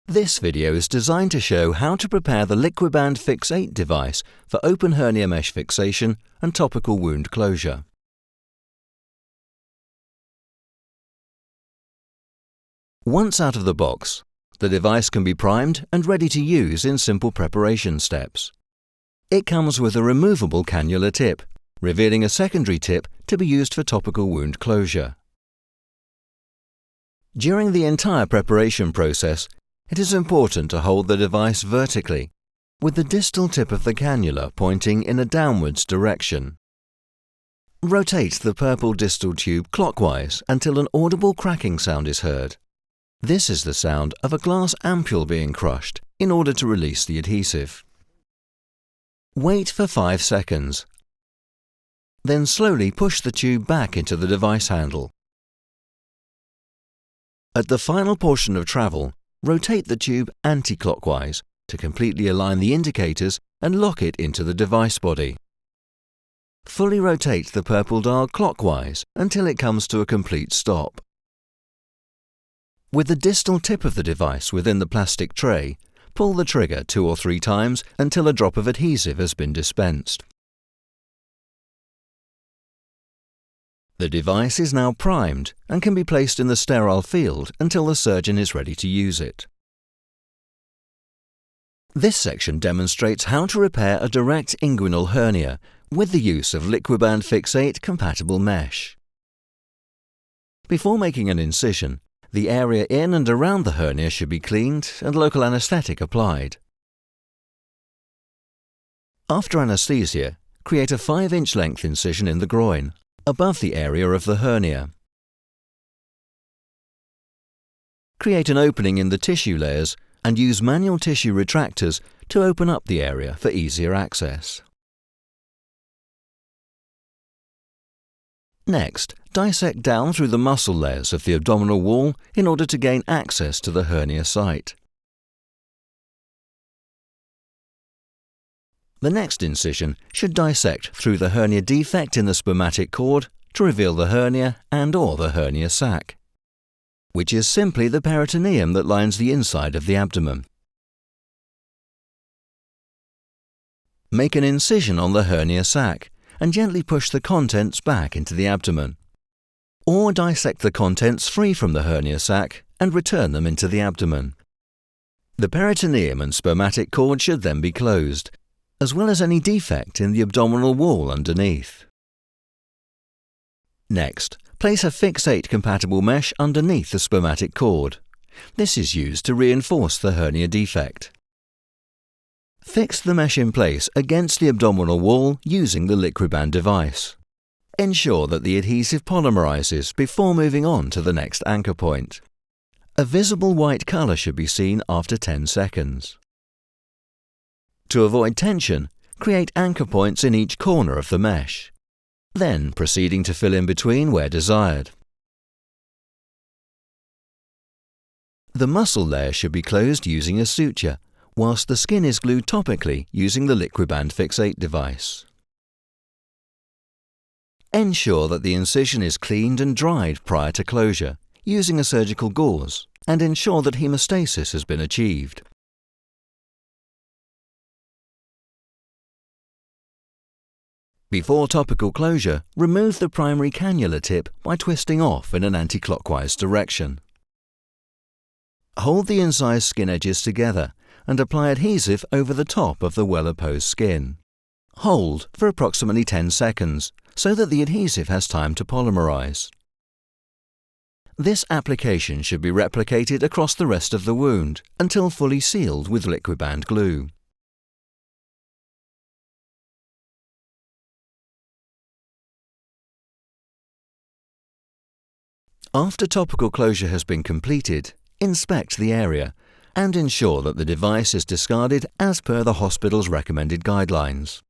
This video is designed to show how to prepare the Liquiband Fix 8 device for open hernia mesh fixation and topical wound closure. Once out of the box, the device can be primed and ready to use in simple preparation steps. It comes with a removable cannula tip, revealing a secondary tip to be used for topical wound closure. During the entire preparation process, it is important to hold the device vertically, with the distal tip of the cannula pointing in a downwards direction. Rotate the purple distal tube clockwise until an audible cracking sound is heard. This is the sound of a glass ampule being crushed in order to release the adhesive. Wait for 5 seconds. Then slowly push the tube back into the device handle. At the final portion of travel, rotate the tube anti-clockwise to completely align the indicators and lock it into the device body. Fully rotate the purple dial clockwise until it comes to a complete stop. With the distal tip of the device within the plastic tray, pull the trigger 2 or 3 times until a drop of adhesive has been dispensed. The device is now primed and can be placed in the sterile field until the surgeon is ready to use it. This section demonstrates how to repair a direct inguinal hernia with the use of Liquiband Fix 8 compatible mesh. Before making an incision, the area in and around the hernia should be cleaned and local anesthetic applied. After anesthesia, create a 5-inch length incision in the groin, above the area of the hernia. Create an opening in the tissue layers and use manual tissue retractors to open up the area for easier access. Next, dissect down through the muscle layers of the abdominal wall in order to gain access to the hernia site. The next incision should dissect through the hernia defect in the spermatic cord to reveal the hernia and/or the hernia sac, which is simply the peritoneum that lines the inside of the abdomen. Make an incision on the hernia sac and gently push the contents back into the abdomen. Or dissect the contents free from the hernia sac and return them into the abdomen. The peritoneum and spermatic cord should then be closed, as well as any defect in the abdominal wall underneath. Next, place a Fix 8 compatible mesh underneath the spermatic cord. This is used to reinforce the hernia defect. Fix the mesh in place against the abdominal wall using the Liquiband device. Ensure that the adhesive polymerizes before moving on to the next anchor point. A visible white color should be seen after 10 seconds. To avoid tension, create anchor points in each corner of the mesh, then proceeding to fill in between where desired. The muscle layer should be closed using a suture, whilst the skin is glued topically using the Liquiband Fix 8 device. Ensure that the incision is cleaned and dried prior to closure, using a surgical gauze, and ensure that hemostasis has been achieved. Before topical closure, remove the primary cannula tip by twisting off in an anti-clockwise direction. Hold the incised skin edges together and apply adhesive over the top of the well-opposed skin. Hold for approximately 10 seconds so that the adhesive has time to polymerize. This application should be replicated across the rest of the wound until fully sealed with Liquiband glue. After topical closure has been completed, inspect the area and ensure that the device is discarded as per the hospital's recommended guidelines.